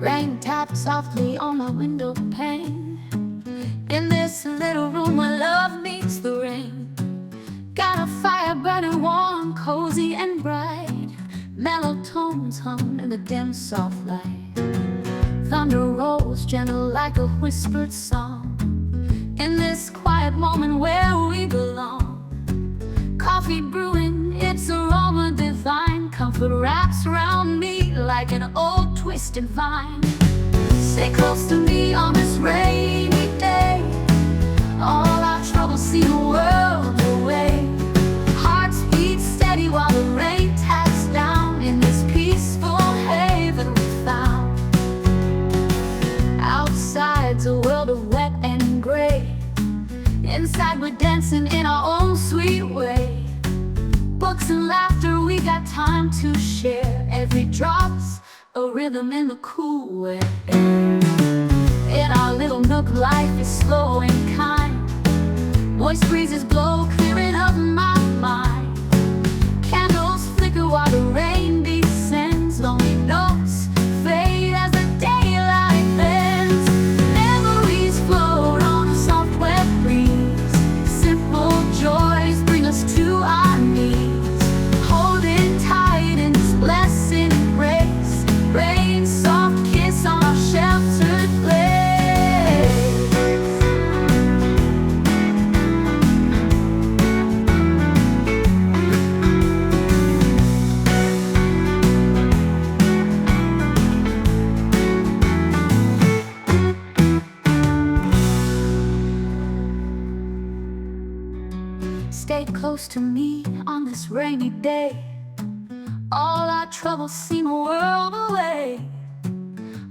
Rain tapped softly on my window pane. In this little room where love meets the rain. Got a fire burning warm, cozy and bright. Mellow tones hum in the dim soft light. Thunder rolls gentle like a whispered song. In this quiet moment where we belong. Coffee brewing, its aroma divine. Comfort wraps around me like an old twisted vine. Stay close to me on this rainy day. All our troubles seem a world away. Hearts beat steady while the rain taps down. In this peaceful haven we found. Outside's a world of wet and gray. Inside we're dancing in our own sweet way. Books and laughter, we got time to share. Every drop's a rhythm in the cool air. In our little nook, life is slow and kind. Moist breezes blow, clearing up my mind. Candles flicker while the rain descends. Lonely notes fade as the daylight bends. Memories float on a soft wet breeze. Simple joys bring us to our knees. Holding tight in this blessed embrace. Rain, soft kiss on our sheltered place. Stay close to me on this rainy day. All our troubles seem a world away.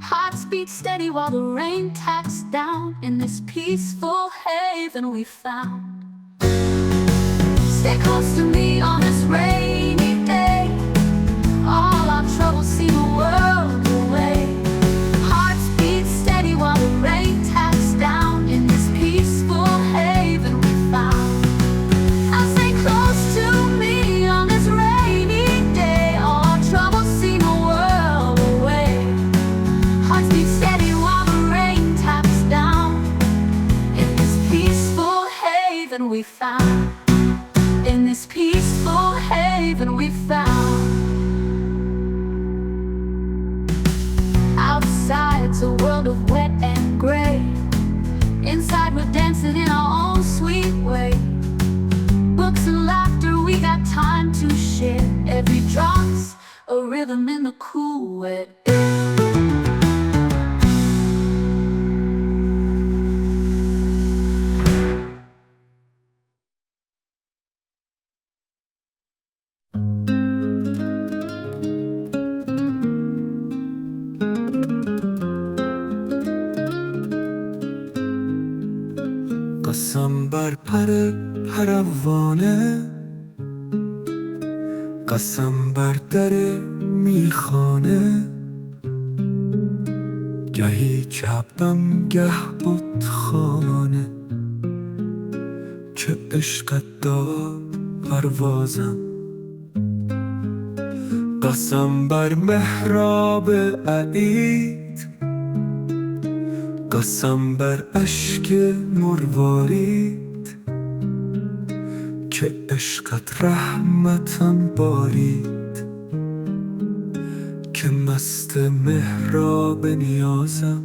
Hearts beat steady while the rain taps down. In this peaceful haven we found. Stay close to me on this rainy day. All our troubles seem a world away. Hearts beat steady while the rain taps down. In this peaceful haven we found. I'll stay close to me on this rainy day. All our troubles seem a world away. Hearts beat steady while the rain taps down. In this peaceful haven we found. In this peaceful haven we found. Outside's a world of wet and gray. Inside we're dancing in our own sweet way. Books and laughter, we got time to share. Every drop's a rhythm in the cool wet air. قسم بر پر پروانه، قسم بر در میخانه. گهی کعبم گه بتخانه، که عشقت داد پروازم. قسم بر محراب عید، قسم بر اشک مروارید، که عشقت رحمتم بارید. که مست محراب نیازم.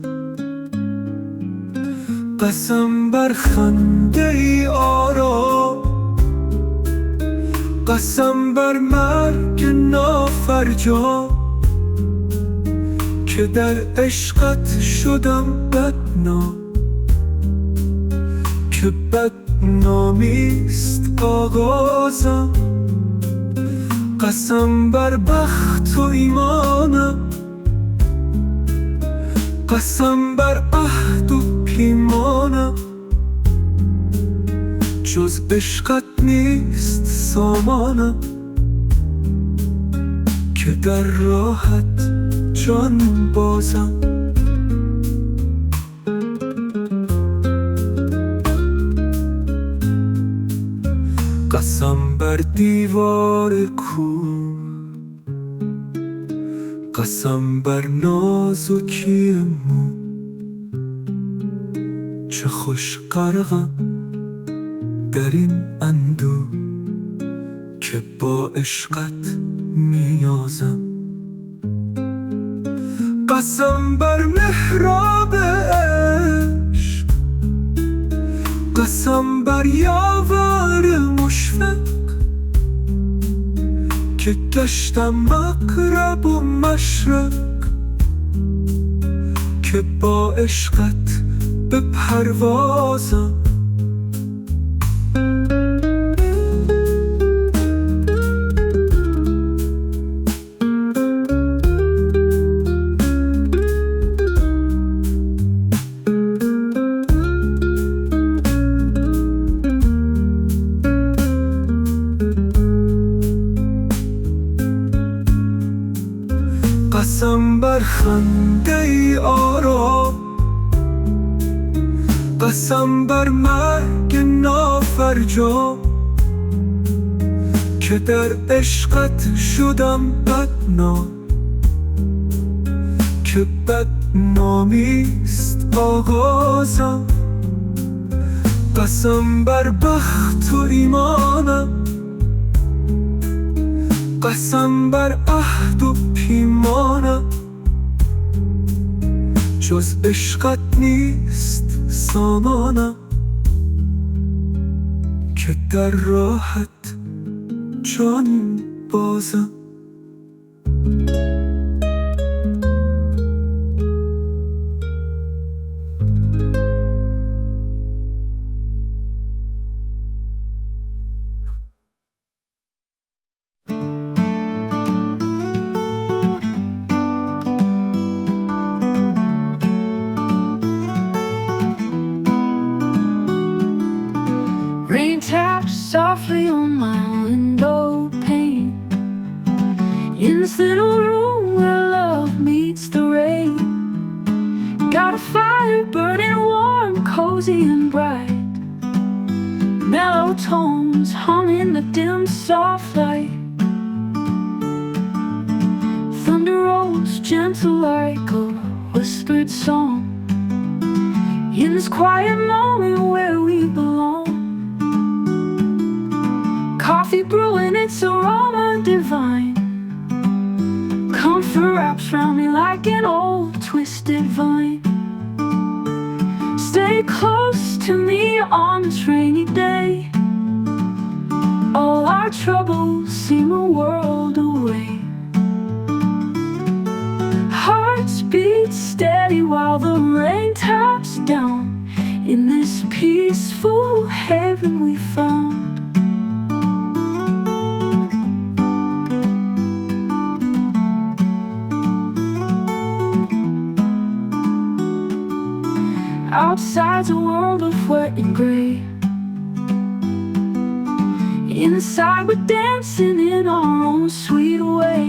قسم بر خنده ای آرام، قسم بر مرگ نافرجام، که در عشقت شدم بدنام. که بدنامیست آغازم. قسم بر بخت و ایمانم، قسم بر عهد و پیمانم. جز عشقت نیست سامانم، که در راحت جان بازم. قسم بر دیوار کوه، قسم بر نازکی مو، چه خوش غرقم در این اندوه که با عشقت میازم. قسم بر محراب عشق، قسم بر یاور مشفق که گشتم مغرب و مشرق، که با عشقت به پروازم. قسم بر خنده ای آرام، قسم بر مرگ نافرجام که در عشقت شدم بدنام، که بدنامیست آغازم. قسم بر بخت و ایمانم، قسم بر عهد و پیمانم، جز عشقت نیست سامانم، که در راحت جان بازم. Rain taps softly on my window pane, in this little room where love meets the rain. Got a fire burning warm, cozy and bright, mellow tones hum in the dim soft light. Thunder rolls gentle like a whispered song, in this quiet moment where we belong. Coffee brewing, its aroma divine, comfort wraps round me like an old twisted vine. Stay close to me on this rainy day, all our troubles seem a world away. Hearts beat steady while the rain taps down, in this peaceful haven we found. Outside's a world of wet and gray, inside we're dancing in our own sweet way.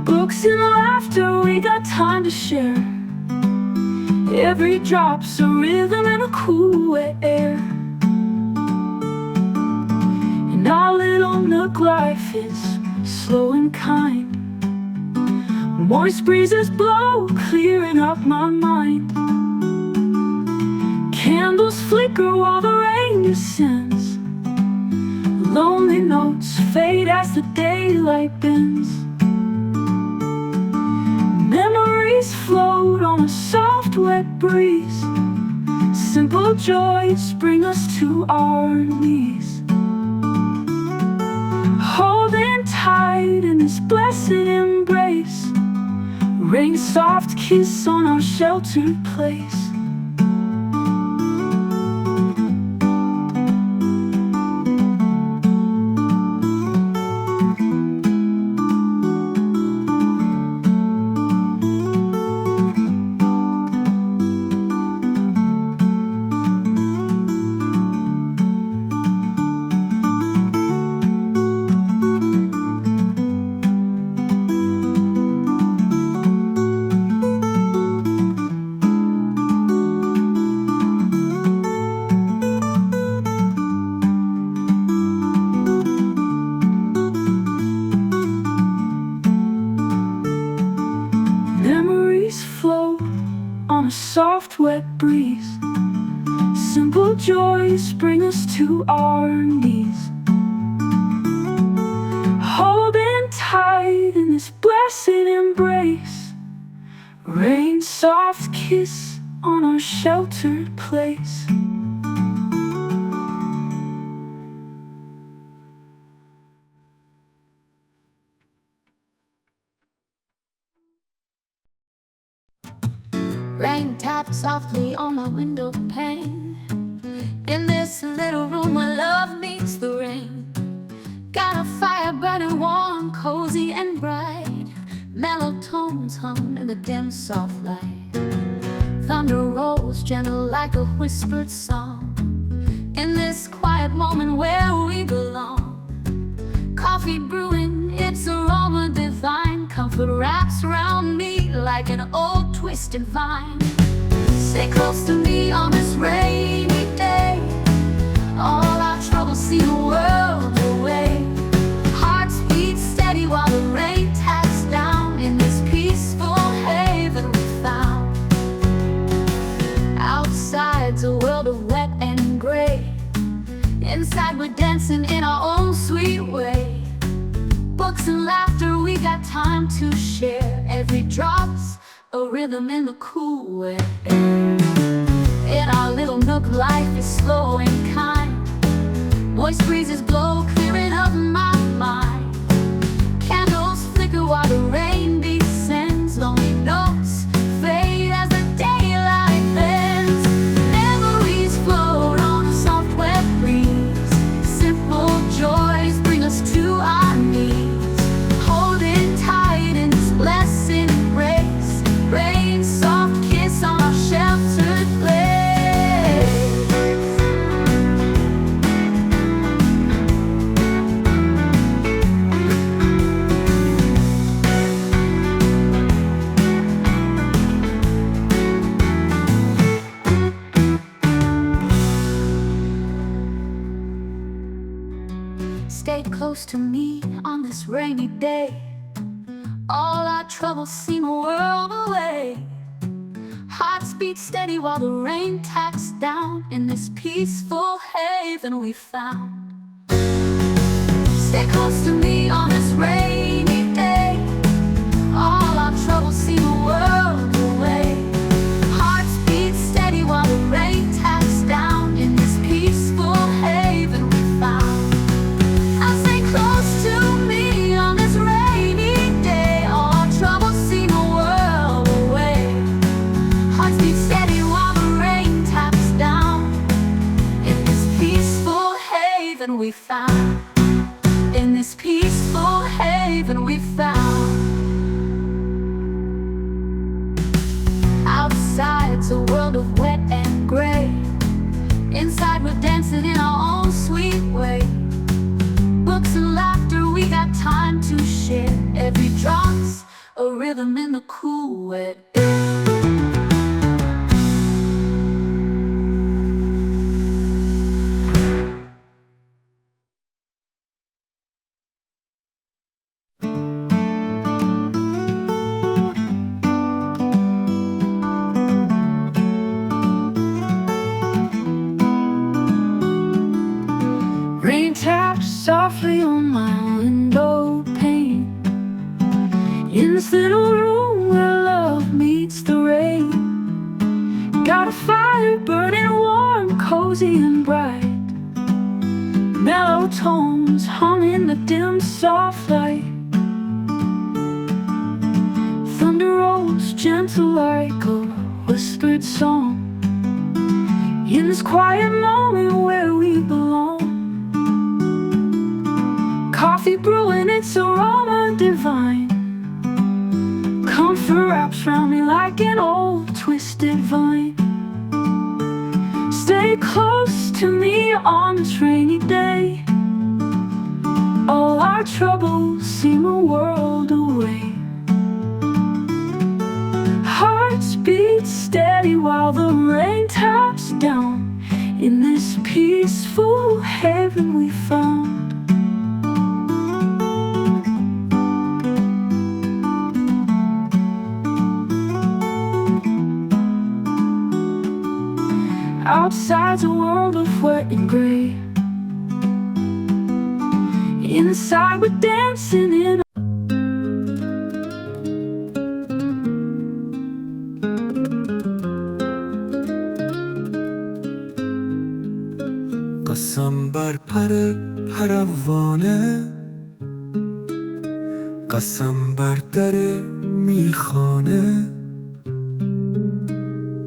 Books and laughter, we got time to share, every drop's a rhythm and a cool wet air. And our little nook life is slow and kind, moist breezes blow, clearing up my mind. Candles flicker while the rain descends, lonely notes fade as the daylight bends. Memories float on a soft wet breeze, simple joys bring us to our knees. Holding tight in this blessed embrace, rain's soft kiss on our sheltered place. a soft wet breeze. Simple joys bring us to our knees, holding tight in this blessed embrace. Rain's soft kiss on our sheltered place. Rain taps softly on my window pane. In this little room where love meets the rain. Got a fire burning warm, cozy and bright. Mellow tones hum in the dim soft light. Thunder rolls gentle like a whispered song. In this quiet moment where we belong. Coffee brewing, its aroma divine. Comfort wraps around me like an old twisted vine. Stay close to me on this rainy day. All our troubles seem a world away. Hearts beat steady while the rain taps down. In this peaceful haven we found. Outside's a world of wet and gray. Inside we're dancing in our own sweet way. Books and laughter, we got time to share. Every drop's a rhythm in the cool wet air. In our little nook, life is slow and kind. Moist breezes blow, clearing up my mind. Candles flicker while the rain descends. Lonely notes fade as the daylight bends. Memories float on a soft wet breeze. Simple joys bring us to our knees, holding tight in this blessed embrace. Rain's soft kiss on our sheltered place. Stay close to me on this rainy day. All our troubles seem a world away. Hearts beat steady while the rain taps down. In this peaceful haven we found. Stay close to me on this rainy day. All our troubles seem a world away. Hearts beat steady while the rain taps down. In this peaceful haven we found. I'll stay close to me on this rainy day. All our troubles seem a world away. Hearts beat steady while the rain taps down. In this peaceful haven we found. In this peaceful haven we found. Outside's a world of wet and gray. Inside we're dancing in our own sweet way. Books and laughter, we got time to share. Every drop's a rhythm in the cool wet air. Rain taps softly on my window pane. In this little room where love meets the rain. Got a fire burning warm, cozy and bright. Mellow tones hum in the dim soft light. Thunder rolls gentle like a whispered song. In this quiet moment where we belong. Coffee brewing, its aroma divine. Comfort wraps around me like an old twisted vine. Stay close to me on this rainy day. All our troubles seem a world away. Hearts beat steady while the rain taps down. In this peaceful haven we found. Outside's a world of wet and gray. Inside we're dancing in قسم بر پر پروانه، قسم بر در میخانه،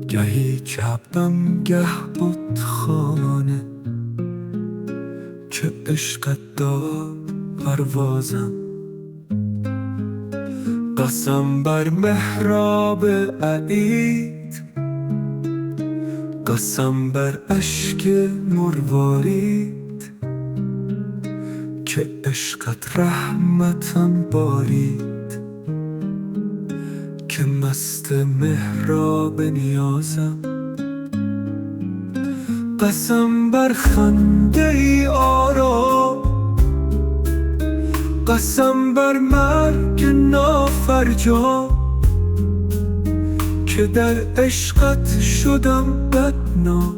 گهی کعبم گه بتخانه، که عشقت داد پروازم. قسم بر محراب عید، قسم بر اشک مروارید، که عشقت رحمتم بارید، که مست محراب نیازم. قسم بر خنده ای آرام، قسم بر مرگ نافرجام، که در عشقت شدم بدنام،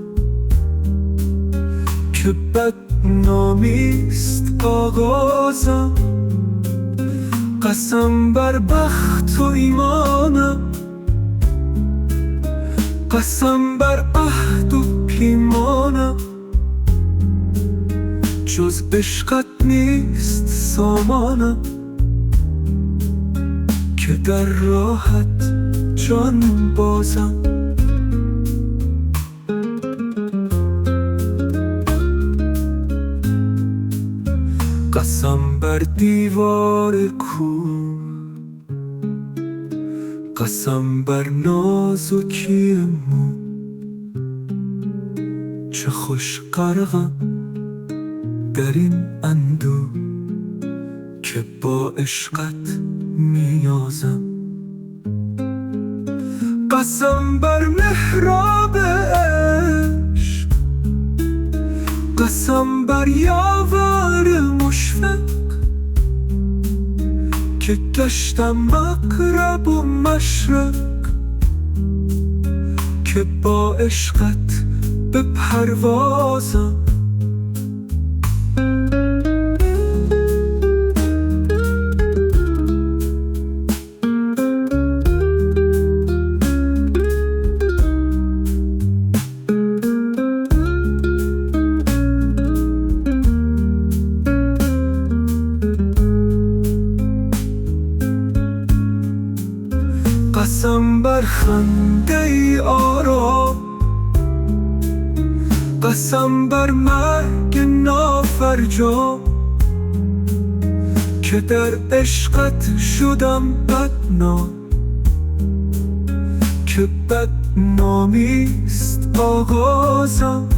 که بدنامیست آغازم. قسم بر بخت و ایمانم، قسم بر عهد و پیمانم، جز عشقت نیست سامانم، که در راحت جان بازم. قسم بر دیوار کوه، قسم بر نازکی مو، چه خوش غرقم در این اندوه، که با عشقت میازم. قسم بر محراب عشق، قسم بر یاور مشفق، که گشتم مغرب و مشرق، که با عشقت به پروازم. قسم بر خنده ای آرام، قسم بر مرگ نافرجام، که در عشقت شدم بدنام، که بدنامیست آغازم.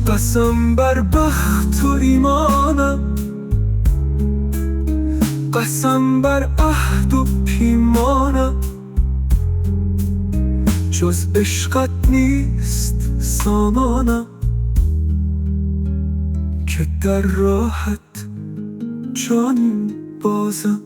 قسم بر بخت و ایمانم، قسم بر عهد و پیمانم، جز عشقت نیست سامانم، که در راحت جان بازم.